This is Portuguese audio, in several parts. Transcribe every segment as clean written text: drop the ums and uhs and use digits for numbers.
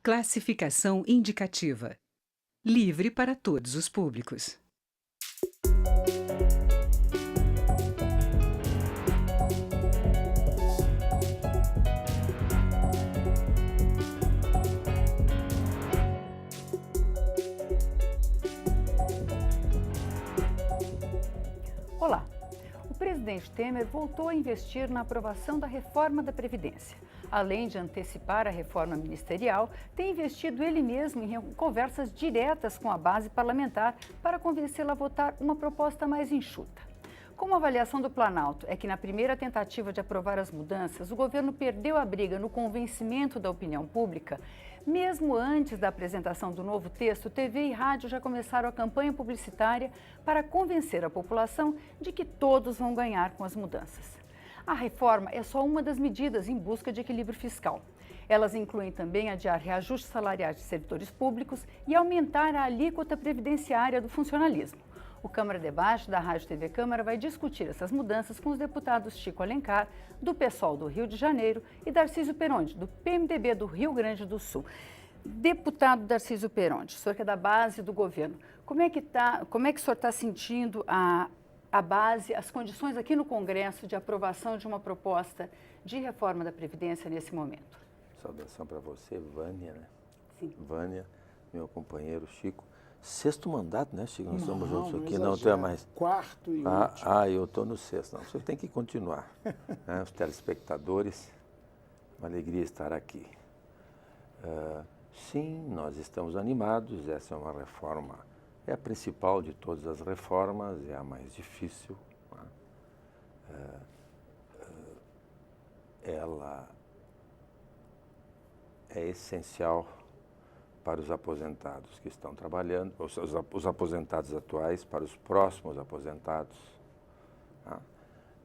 Classificação indicativa. Livre para todos os públicos. Olá! O presidente Temer voltou a investir na aprovação da reforma da Previdência. Além de antecipar a reforma ministerial, tem investido ele mesmo em conversas diretas com a base parlamentar para convencê-la a votar uma proposta mais enxuta. Como a avaliação do Planalto é que na primeira tentativa de aprovar as mudanças, o governo perdeu a briga no convencimento da opinião pública, mesmo antes da apresentação do novo texto, TV e rádio já começaram a campanha publicitária para convencer a população de que todos vão ganhar com as mudanças. A reforma é só uma das medidas em busca de equilíbrio fiscal. Elas incluem também adiar reajustes salariais de servidores públicos e aumentar a alíquota previdenciária do funcionalismo. O Câmara Debate da Rádio TV Câmara vai discutir essas mudanças com os deputados Chico Alencar, do PSOL do Rio de Janeiro, e Darcísio Peronde, do PMDB do Rio Grande do Sul. Deputado Darcísio Peronde, o senhor que é da base do governo, como é que o senhor está sentindo a base, as condições aqui no Congresso de aprovação de uma proposta de reforma da Previdência nesse momento? Saudação para você, Vânia, né? Sim. Vânia, meu companheiro Chico. Sexto mandato, né, Chico? Nós estamos juntos aqui, exagero. não tem mais. Quarto e último. Eu estou no sexto. Não, você tem que continuar. Né? Os telespectadores, uma alegria estar aqui. Sim, nós estamos animados. Essa é uma reforma, é a principal de todas as reformas, é a mais difícil. Né? Ela é essencial para os aposentados que estão trabalhando, os aposentados atuais, para os próximos aposentados. Tá?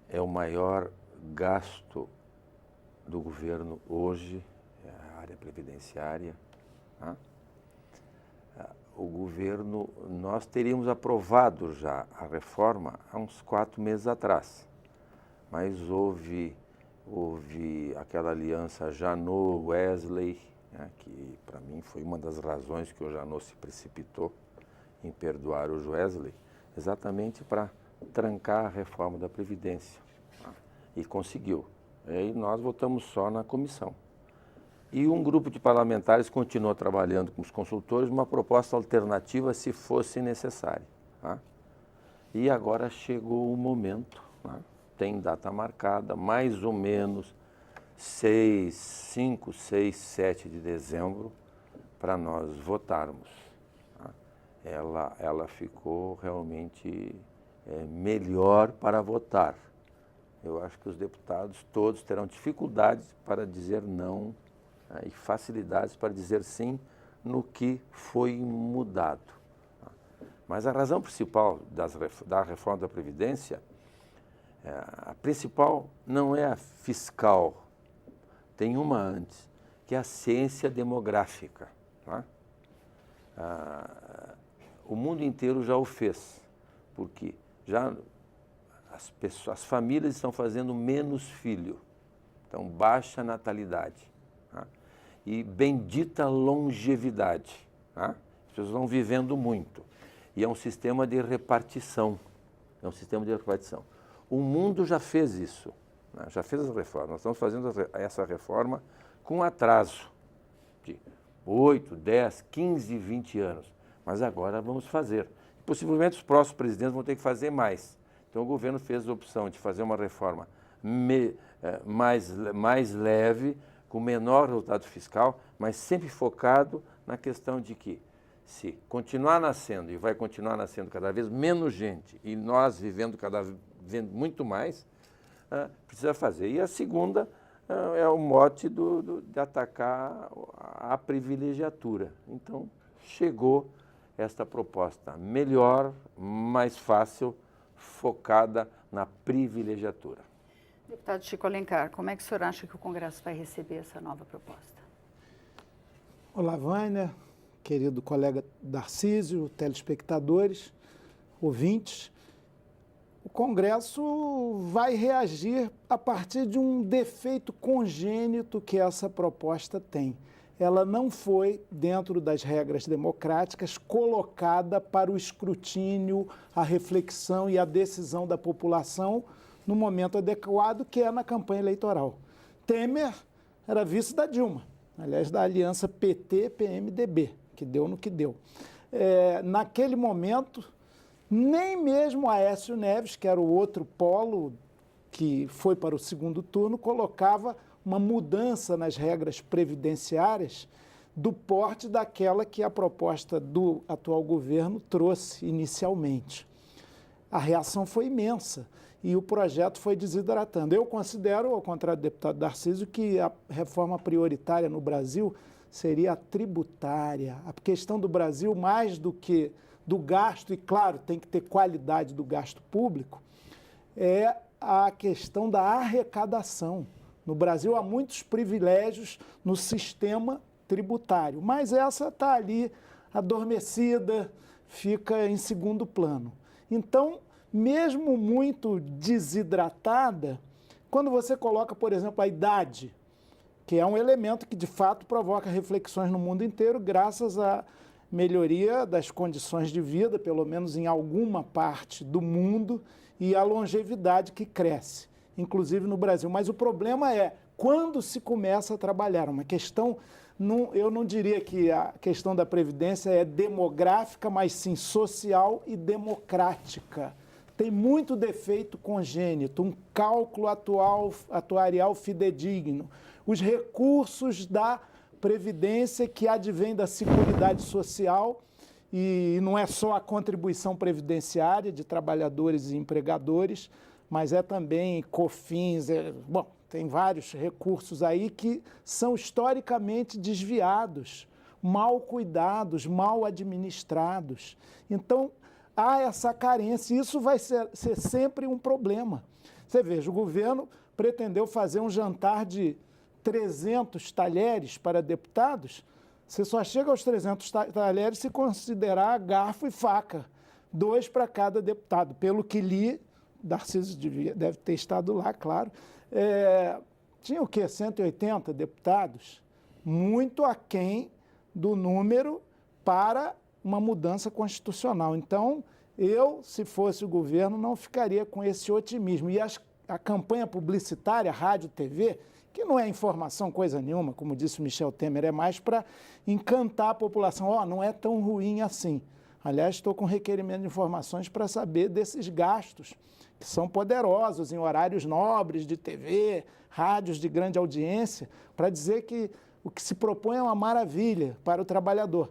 É o maior gasto do governo hoje, é a área previdenciária. Tá? O governo, nós teríamos aprovado já a reforma há uns 4 meses atrás, mas houve aquela aliança Janot-Wesley, né, que para mim foi uma das razões que o Janot se precipitou em perdoar o Wesley, exatamente para trancar a reforma da Previdência. Tá? E conseguiu. E aí nós votamos só na comissão. E um grupo de parlamentares continuou trabalhando com os consultores uma proposta alternativa se fosse necessário. Tá? E agora chegou o momento, né? Tem data marcada, mais ou menos 5, 6, 7 de dezembro, para nós votarmos. Tá? Ela ficou realmente melhor para votar. Eu acho que os deputados todos terão dificuldades para dizer não, né, e facilidades para dizer sim no que foi mudado. Tá? Mas a razão principal da reforma da Previdência, a principal não é a fiscal. Tem uma antes, que é a ciência demográfica. Tá? O mundo inteiro já o fez, porque já as famílias estão fazendo menos filho, então baixa natalidade, tá? E bendita longevidade. Tá? As pessoas estão vivendo muito, e é um sistema de repartição, O mundo já fez isso. Já fez as reformas. Nós estamos fazendo essa reforma com atraso de 8, 10, 15, 20 anos. Mas agora vamos fazer. Possivelmente os próximos presidentes vão ter que fazer mais. Então o governo fez a opção de fazer uma reforma mais leve, com menor resultado fiscal, mas sempre focado na questão de que, se continuar nascendo, e vai continuar nascendo cada vez menos gente, e nós vivendo muito mais, precisa fazer. E a segunda é o mote de atacar a privilegiatura. Então, chegou esta proposta melhor, mais fácil, focada na privilegiatura. Deputado Chico Alencar, como é que o senhor acha que o Congresso vai receber essa nova proposta? Olá, Vânia, querido colega Darcísio, telespectadores, ouvintes. O Congresso vai reagir a partir de um defeito congênito que essa proposta tem. ela não foi, dentro das regras democráticas, colocada para o escrutínio, a reflexão e a decisão da população no momento adequado, que é na campanha eleitoral. Temer era vice da Dilma, aliás, da aliança PT-PMDB, que deu no que deu. Naquele momento, nem mesmo Aécio Neves, que era o outro polo que foi para o segundo turno, colocava uma mudança nas regras previdenciárias do porte daquela que a proposta do atual governo trouxe inicialmente. A reação foi imensa e o projeto foi desidratando. Eu considero, ao contrário do deputado Darcísio, que a reforma prioritária no Brasil seria a tributária. A questão do Brasil, mais do que do gasto, e claro, tem que ter qualidade do gasto público, é a questão da arrecadação. No Brasil há muitos privilégios no sistema tributário, mas essa está ali adormecida, fica em segundo plano. Então, mesmo muito desidratada, quando você coloca, por exemplo, a idade, que é um elemento que de fato provoca reflexões no mundo inteiro, graças à melhoria das condições de vida, pelo menos em alguma parte do mundo, e a longevidade que cresce, inclusive no Brasil. Mas o problema é quando se começa a trabalhar. Uma questão, eu não diria que a questão da Previdência é demográfica, mas sim social e democrática. Tem muito defeito congênito, um cálculo atuarial fidedigno, os recursos da Previdência que advém da Seguridade Social, e não é só a contribuição previdenciária de trabalhadores e empregadores, mas é também COFINS, tem vários recursos aí que são historicamente desviados, mal cuidados, mal administrados. Então, há essa carência e isso vai ser sempre um problema. Você veja, o governo pretendeu fazer um jantar de 300 talheres para deputados. Você só chega aos 300 talheres se considerar garfo e faca, 2 para cada deputado. Pelo que li, Darcísio deve ter estado lá, claro. Tinha o quê? 180 deputados? Muito aquém do número para uma mudança constitucional. Então, eu, se fosse o governo, não ficaria com esse otimismo. E a campanha publicitária, rádio, TV, que não é informação coisa nenhuma, como disse o Michel Temer, é mais para encantar a população. Não é tão ruim assim. Aliás, estou com requerimento de informações para saber desses gastos, que são poderosos em horários nobres de TV, rádios de grande audiência, para dizer que o que se propõe é uma maravilha para o trabalhador.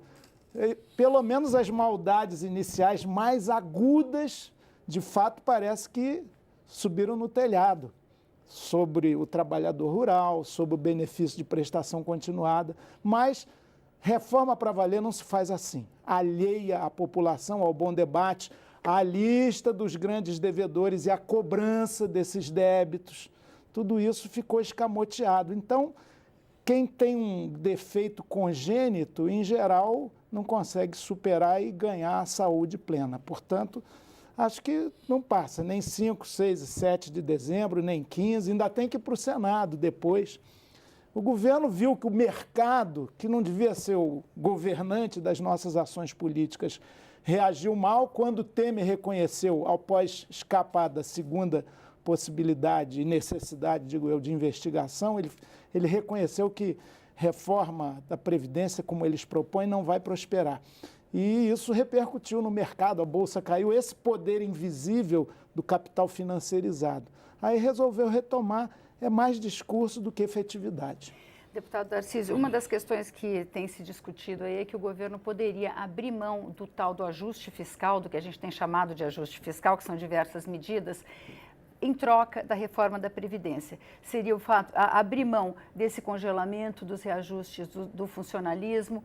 Pelo menos as maldades iniciais mais agudas, de fato, parece que subiram no telhado, sobre o trabalhador rural, sobre o benefício de prestação continuada, mas reforma para valer não se faz assim. Alheia à população, ao bom debate, à lista dos grandes devedores e à cobrança desses débitos, tudo isso ficou escamoteado. Então, quem tem um defeito congênito, em geral, não consegue superar e ganhar a saúde plena. Portanto, acho que não passa nem 5, 6 e 7 de dezembro, nem 15, ainda tem que ir para o Senado depois. O governo viu que o mercado, que não devia ser o governante das nossas ações políticas, reagiu mal quando Temer reconheceu, após escapar da segunda possibilidade e necessidade, digo eu, de investigação, ele reconheceu que reforma da Previdência, como eles propõem, não vai prosperar. E isso repercutiu no mercado, a Bolsa caiu, esse poder invisível do capital financeirizado. Aí resolveu retomar, é mais discurso do que efetividade. Deputado Darcísio, uma das questões que tem se discutido aí é que o governo poderia abrir mão do tal do ajuste fiscal, do que a gente tem chamado de ajuste fiscal, que são diversas medidas, em troca da reforma da Previdência. Seria o fato, abrir mão desse congelamento dos reajustes do funcionalismo,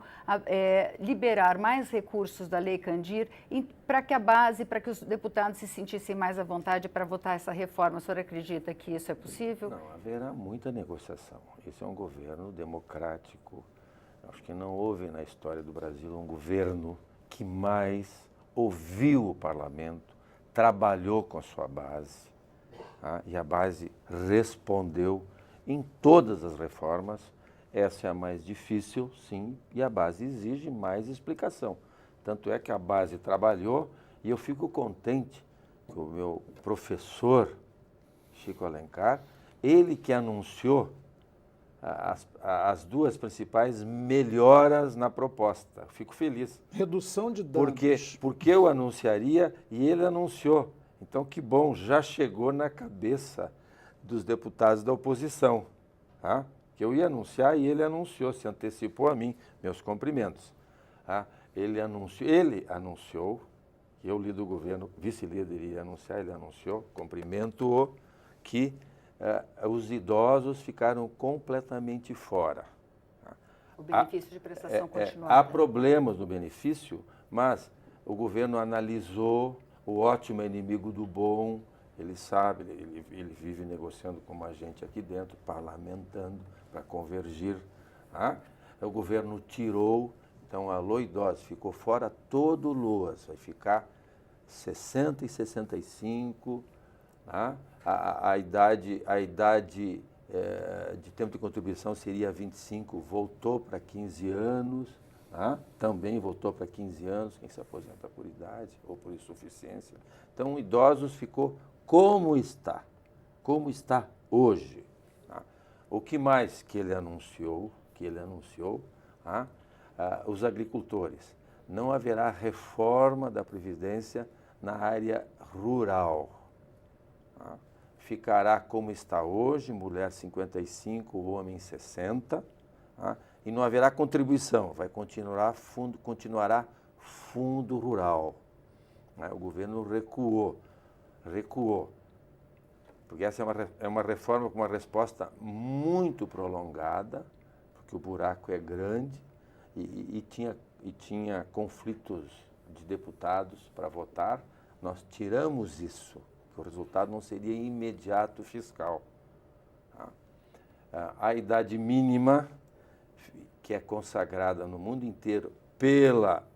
liberar mais recursos da Lei Candir, para que a base, para que os deputados se sentissem mais à vontade para votar essa reforma. O senhor acredita que isso é possível? Não, haverá muita negociação. Esse é um governo democrático. Acho que não houve na história do Brasil um governo que mais ouviu o parlamento, trabalhou com sua base, e a base respondeu em todas as reformas, Essa é a mais difícil, sim, e a base exige mais explicação. Tanto é que a base trabalhou e eu fico contente que o meu professor, Chico Alencar, ele que anunciou as duas principais melhoras na proposta. Fico feliz. Redução de danos. Porque eu anunciaria e ele anunciou. Então, que bom, já chegou na cabeça dos deputados da oposição. Tá? Que eu ia anunciar e ele anunciou, se antecipou a mim, meus cumprimentos. Tá? Ele anunciou, que eu líder do governo, vice-líder iria anunciar, ele anunciou, cumprimento-o, que os idosos ficaram completamente fora. O benefício de prestação continuada. Há problemas no benefício, mas o governo analisou, o ótimo é inimigo do bom, ele sabe, ele vive negociando com a gente aqui dentro, parlamentando para convergir. Tá? O governo tirou, então a Alô Idosos ficou fora todo o LOAS, vai ficar 60 e 65, tá? A idade de tempo de contribuição seria 25, voltou para 15 anos, tá? Também voltou para 15 anos, quem se aposenta por idade ou por insuficiência. Então, idosos ficou como está hoje. Tá? O que mais que ele anunciou? Tá? Os agricultores. Não haverá reforma da Previdência na área rural. Tá? Ficará como está hoje, mulher 55, homem 60, tá? E não haverá contribuição, continuará fundo rural. Tá? O governo recuou, porque essa é uma reforma com uma resposta muito prolongada, porque o buraco é grande e tinha conflitos de deputados para votar. Nós tiramos isso, que o resultado não seria imediato fiscal. Tá? A idade mínima, que é consagrada no mundo inteiro pela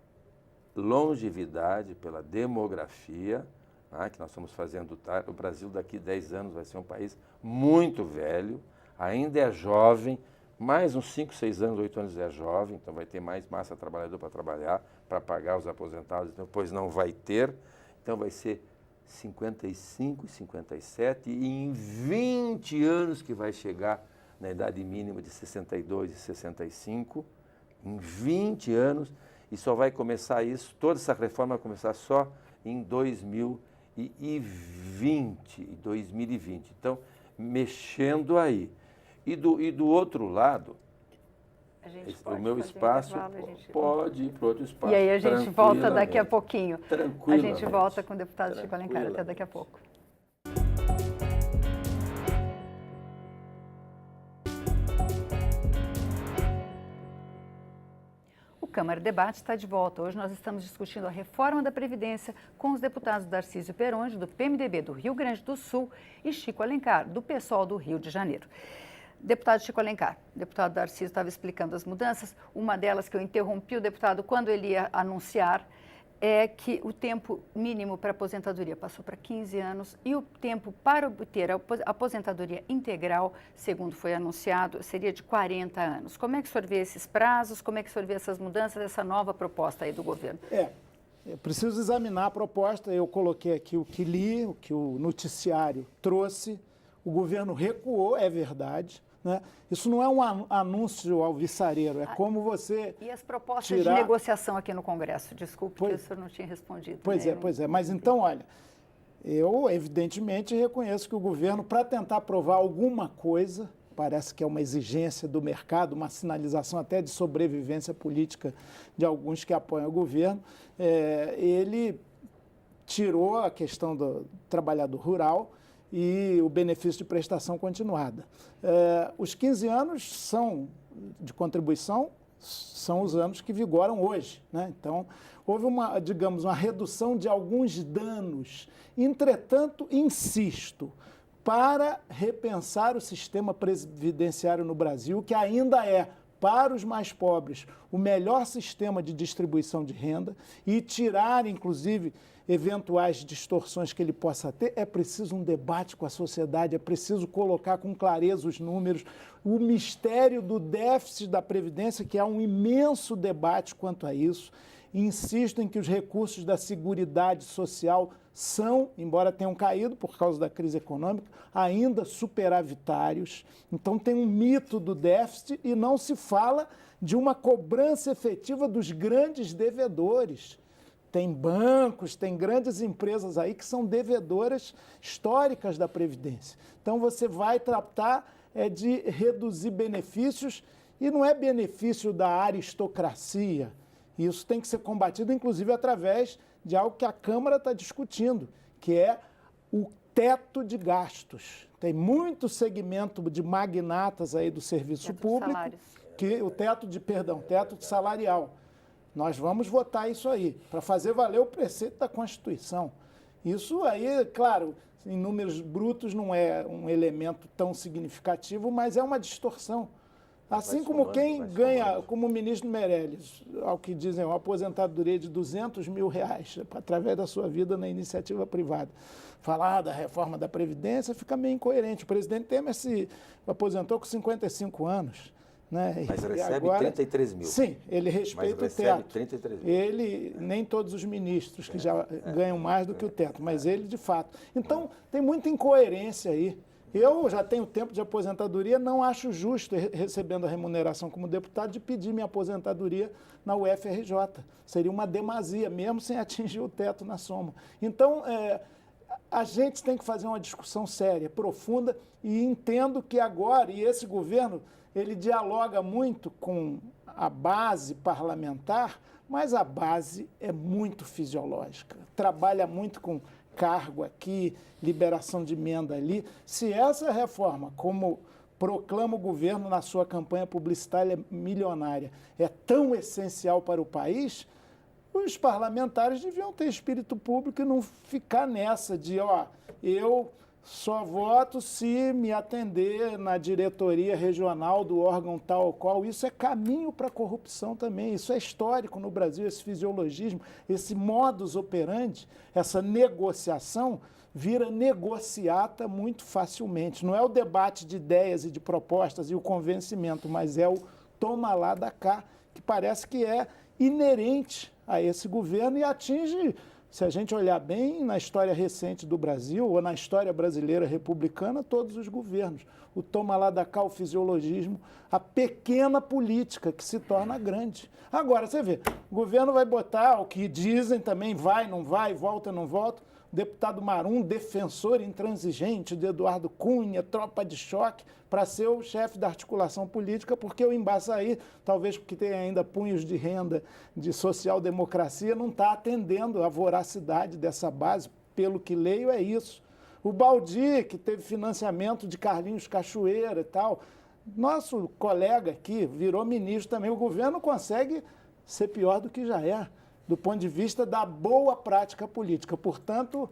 longevidade, pela demografia, tá? Que nós estamos fazendo, tá? O Brasil daqui a 10 anos vai ser um país muito velho, ainda é jovem, mais uns 5, 6 anos, 8 anos é jovem, então vai ter mais massa trabalhadora para trabalhar, para pagar os aposentados, depois não vai ter, então vai ser 55, 57 e em 20 anos que vai chegar na idade mínima de 62 e 65, em 20 anos, e só vai começar isso, toda essa reforma vai começar só em 2020. Então, mexendo aí. E do outro lado, o meu espaço pode ir para outro espaço. E aí a gente volta daqui a pouquinho. A gente volta com o deputado Chico Alencar. Até daqui a pouco. O Câmara Debate está de volta. Hoje nós estamos discutindo a reforma da Previdência com os deputados Darcísio Peronde, do PMDB do Rio Grande do Sul, e Chico Alencar, do PSOL do Rio de Janeiro. Deputado Chico Alencar, o deputado Darcísio estava explicando as mudanças. Uma delas que eu interrompi o deputado quando ele ia anunciar é que o tempo mínimo para aposentadoria passou para 15 anos e o tempo para obter a aposentadoria integral, segundo foi anunciado, seria de 40 anos. Como é que o senhor vê esses prazos? Como é que o senhor vê essas mudanças, essa nova proposta aí do governo? É preciso examinar a proposta. Eu coloquei aqui o que li, o que o noticiário trouxe. O governo recuou, é verdade. Né? Isso não é um anúncio alvissareiro, é como você E as propostas de negociação aqui no Congresso? Desculpe que o senhor não tinha respondido. Pois é. Mas então, olha, eu evidentemente reconheço que o governo, para tentar aprovar alguma coisa, parece que é uma exigência do mercado, uma sinalização até de sobrevivência política de alguns que apoiam o governo, ele tirou a questão do trabalhador rural e o benefício de prestação continuada. Os 15 anos de contribuição são os anos que vigoram hoje, né? Então, houve uma redução de alguns danos. Entretanto, insisto, para repensar o sistema previdenciário no Brasil, que ainda é para os mais pobres o melhor sistema de distribuição de renda e tirar, inclusive, eventuais distorções que ele possa ter, é preciso um debate com a sociedade, é preciso colocar com clareza os números, o mistério do déficit da Previdência, que há um imenso debate quanto a isso. Insisto em que os recursos da Seguridade Social são, embora tenham caído por causa da crise econômica, ainda superavitários. Então tem um mito do déficit e não se fala de uma cobrança efetiva dos grandes devedores. Tem bancos, tem grandes empresas aí que são devedoras históricas da Previdência. Então você vai tratar de reduzir benefícios e não é benefício da aristocracia. Isso tem que ser combatido, inclusive, através de algo que a Câmara está discutindo, que é o teto de gastos. Tem muito segmento de magnatas aí do serviço público, que o teto salarial. Nós vamos votar isso aí, para fazer valer o preceito da Constituição. Isso aí, claro, em números brutos não é um elemento tão significativo, mas é uma distorção. Assim como quem ganha, como o ministro Meirelles, ao que dizem, uma aposentadoria de R$200 mil, através da sua vida na iniciativa privada. Falar da reforma da Previdência fica meio incoerente. O presidente Temer se aposentou com 55 anos. Né? Mas recebe agora, 33 mil. Sim, ele respeita o teto. 33 mil. Ele, nem todos os ministros que já ganham mais do que o teto, mas ele de fato. Então, tem muita incoerência aí. Eu já tenho tempo de aposentadoria, não acho justo, recebendo a remuneração como deputado, de pedir minha aposentadoria na UFRJ. Seria uma demasia, mesmo sem atingir o teto na soma. Então, a gente tem que fazer uma discussão séria, profunda, e entendo que agora, e esse governo, ele dialoga muito com a base parlamentar, mas a base é muito fisiológica, trabalha muito com cargo aqui, liberação de emenda ali. Se essa reforma, como proclama o governo na sua campanha publicitária milionária, é tão essencial para o país, os parlamentares deviam ter espírito público e não ficar nessa de, eu só voto se me atender na diretoria regional do órgão tal ou qual. Isso é caminho para a corrupção também. Isso é histórico no Brasil, esse fisiologismo, esse modus operandi, essa negociação vira negociata muito facilmente. Não é o debate de ideias e de propostas e o convencimento, mas é o toma lá da cá, que parece que é inerente a esse governo e atinge, se a gente olhar bem, na história recente do Brasil, ou na história brasileira republicana, todos os governos. O toma lá da cá, o fisiologismo, a pequena política que se torna grande. Agora, você vê, o governo vai botar o que dizem também, vai, não vai, volta, não volta. O deputado Marum, defensor intransigente de Eduardo Cunha, tropa de choque, para ser o chefe da articulação política, porque o Embaçaí, talvez porque tem ainda punhos de renda de social-democracia, não está atendendo a voracidade dessa base. Pelo que leio, é isso. O Baldi, que teve financiamento de Carlinhos Cachoeira e tal, nosso colega aqui virou ministro também. O governo consegue ser pior do que já é, do ponto de vista da boa prática política. Portanto,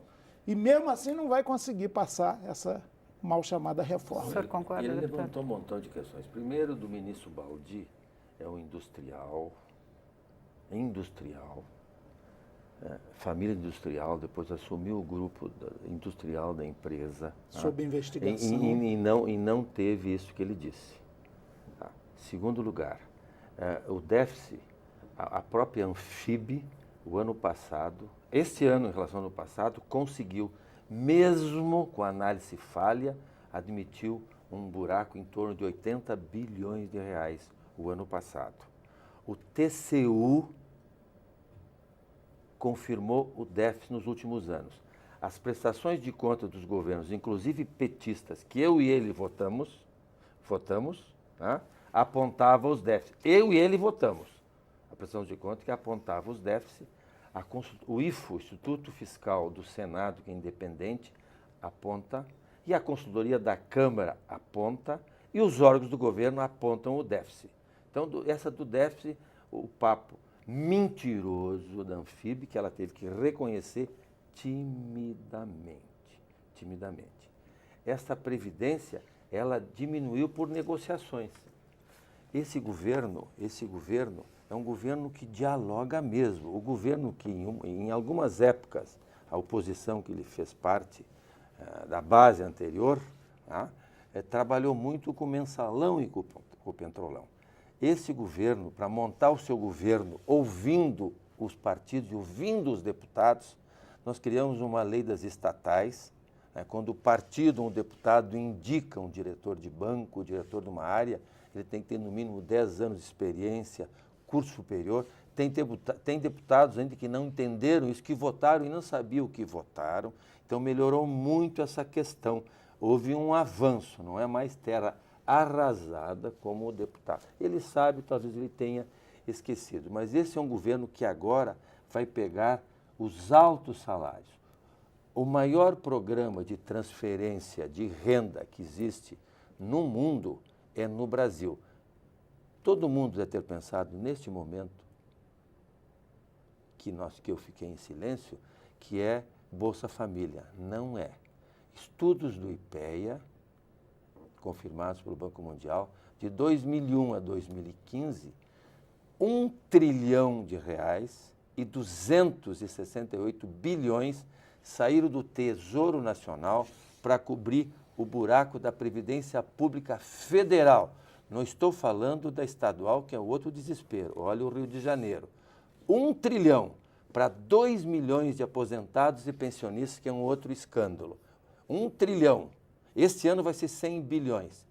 e mesmo assim não vai conseguir passar essa mal chamada reforma. O senhor concorda, Ele deputado? levantou um montão de questões. Primeiro, do ministro Baldi, é um industrial, família industrial, depois assumiu o grupo industrial da empresa. Sob investigação. E não teve isso que ele disse. Segundo lugar, o déficit, a própria Anfib, o ano passado, este ano em relação ao ano passado, conseguiu, mesmo com a análise falha, admitiu um buraco em torno de 80 bilhões de reais o ano passado. O TCU confirmou o déficit nos últimos anos. As prestações de conta dos governos, inclusive petistas, que eu e ele votamos, apontavam os déficits. Eu e ele votamos. A prestação de conta que apontava os déficits. O IFO, Instituto Fiscal do Senado, que é independente, aponta, e a consultoria da Câmara aponta, e os órgãos do governo apontam o déficit. Então, essa do déficit, o papo mentiroso da Anfib, que ela teve que reconhecer timidamente. Essa previdência, ela diminuiu por negociações. esse governo é um governo que dialoga mesmo. O governo que, em algumas épocas, a oposição que ele fez parte da base anterior, trabalhou muito com o mensalão e com o petrolão. Esse governo, para montar o seu governo, ouvindo os partidos e ouvindo os deputados, nós criamos uma lei das estatais, quando o partido ou o deputado indica um diretor de banco, o diretor de uma área, ele tem que ter no mínimo 10 anos de experiência, curso superior. Tem deputados ainda que não entenderam isso, que votaram e não sabiam o que votaram. Então melhorou muito essa questão. Houve um avanço, não é mais terra arrasada como o deputado. Ele sabe, talvez ele tenha esquecido, mas esse é um governo que agora vai pegar os altos salários. O maior programa de transferência de renda que existe no mundo é no Brasil. Todo mundo deve ter pensado neste momento que eu fiquei em silêncio, que é Bolsa Família. Não é. Estudos do IPEA, confirmados pelo Banco Mundial, de 2001 a 2015, 1 trilhão de reais e 268 bilhões saíram do Tesouro Nacional para cobrir o buraco da Previdência Pública Federal. Não estou falando da estadual, que é outro desespero. Olha o Rio de Janeiro. 1 trilhão para 2 milhões de aposentados e pensionistas, que é um outro escândalo. 1 trilhão. Este ano vai ser 100 bilhões.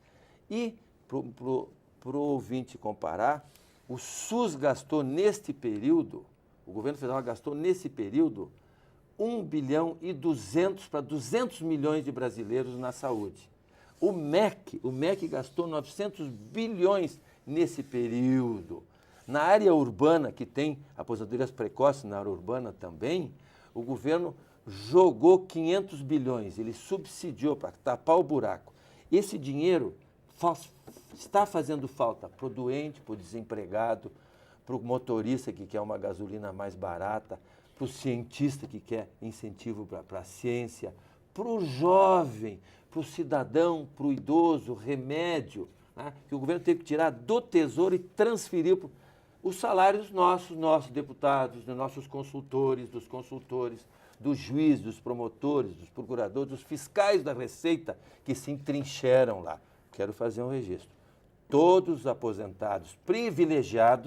E, para o ouvinte comparar, o SUS gastou neste período, o governo federal gastou nesse período 1 bilhão e 200 para 200 milhões de brasileiros na saúde. O MEC gastou 900 bilhões nesse período. Na área urbana, que tem aposentadorias precoces na área urbana também, o governo jogou 500 bilhões, ele subsidiou para tapar o buraco. Esse dinheiro está fazendo falta para o doente, para o desempregado, para o motorista que quer uma gasolina mais barata, para o cientista que quer incentivo para a ciência, para o jovem, para o cidadão, para o idoso, remédio, né, que o governo teve que tirar do Tesouro e transferir para os salários nossos deputados, dos nossos consultores, dos juízes, dos promotores, dos procuradores, dos fiscais da Receita que se entrincheiram lá. Quero fazer um registro. Todos os aposentados privilegiados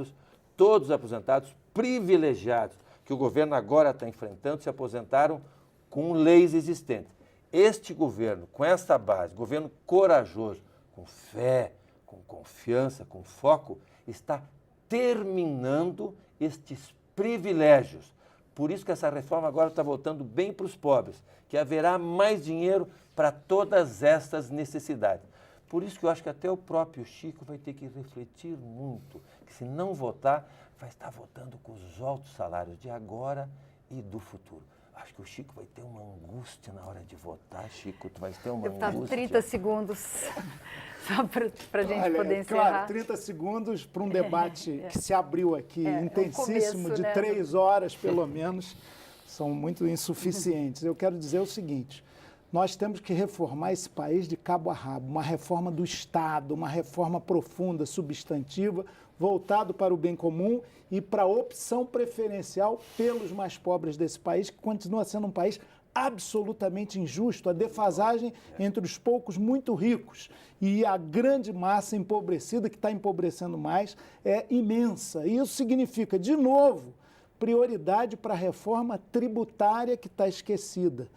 que o governo agora está enfrentando, se aposentaram com leis existentes. Este governo, com esta base, governo corajoso, com fé, com confiança, com foco, está terminando estes privilégios. Por isso que essa reforma agora está voltando bem para os pobres, que haverá mais dinheiro para todas estas necessidades. Por isso que eu acho que até o próprio Chico vai ter que refletir muito, que se não votar, vai estar votando com os altos salários de agora e do futuro. Acho que o Chico vai ter uma angústia na hora de votar, Chico, tu vai ter uma angústia. 30 segundos, só para a gente poder encerrar. Claro, 30 segundos para um debate que se abriu aqui, intensíssimo, começo, de 3 horas pelo menos, são muito insuficientes. Eu quero dizer o seguinte, nós temos que reformar esse país de cabo a rabo, uma reforma do Estado, uma reforma profunda, substantiva, voltado para o bem comum e para a opção preferencial pelos mais pobres desse país, que continua sendo um país absolutamente injusto. A defasagem entre os poucos muito ricos e a grande massa empobrecida, que está empobrecendo mais, é imensa. E isso significa, de novo, prioridade para a reforma tributária que está esquecida.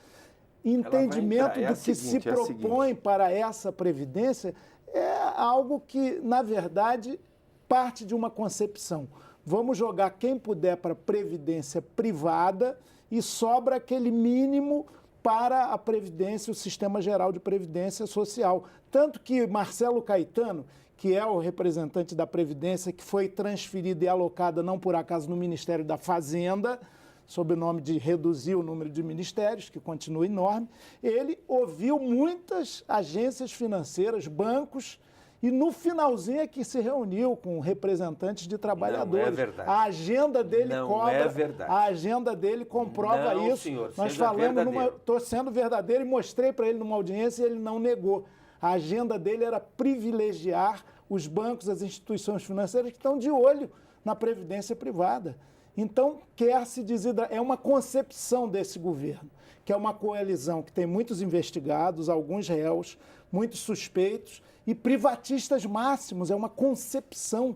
Entendimento do que se propõe para essa Previdência é algo que, na verdade, parte de uma concepção. Vamos jogar quem puder para a Previdência privada e sobra aquele mínimo para a Previdência, o Sistema Geral de Previdência Social. Tanto que Marcelo Caetano, que é o representante da Previdência, que foi transferida e alocada, não por acaso, no Ministério da Fazenda, sob o nome de reduzir o número de ministérios, que continua enorme, ele ouviu muitas agências financeiras, bancos, e no finalzinho é que se reuniu com representantes de trabalhadores. Não é verdade. A agenda dele não é verdade. A agenda dele comprova não, isso. Senhor, nós falamos estou sendo verdadeiro e mostrei para ele numa audiência e ele não negou. A agenda dele era privilegiar os bancos, as instituições financeiras que estão de olho na previdência privada. Então, quer se desidrar, é uma concepção desse governo, que é uma coalizão que tem muitos investigados, alguns réus, muitos suspeitos e privatistas máximos, é uma concepção.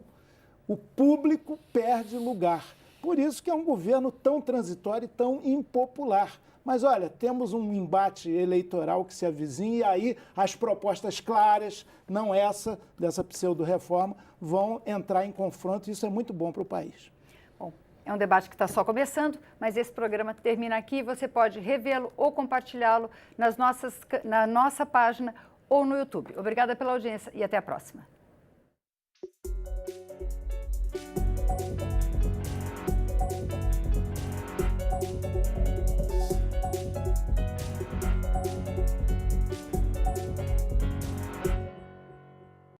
O público perde lugar. Por isso que é um governo tão transitório e tão impopular. Mas olha, temos um embate eleitoral que se avizinha e aí as propostas claras, não essa, dessa pseudo-reforma, vão entrar em confronto e isso é muito bom para o país. Bom, é um debate que está só começando, mas esse programa termina aqui. Você pode revê-lo ou compartilhá-lo na nossa página ou no YouTube. Obrigada pela audiência e até a próxima.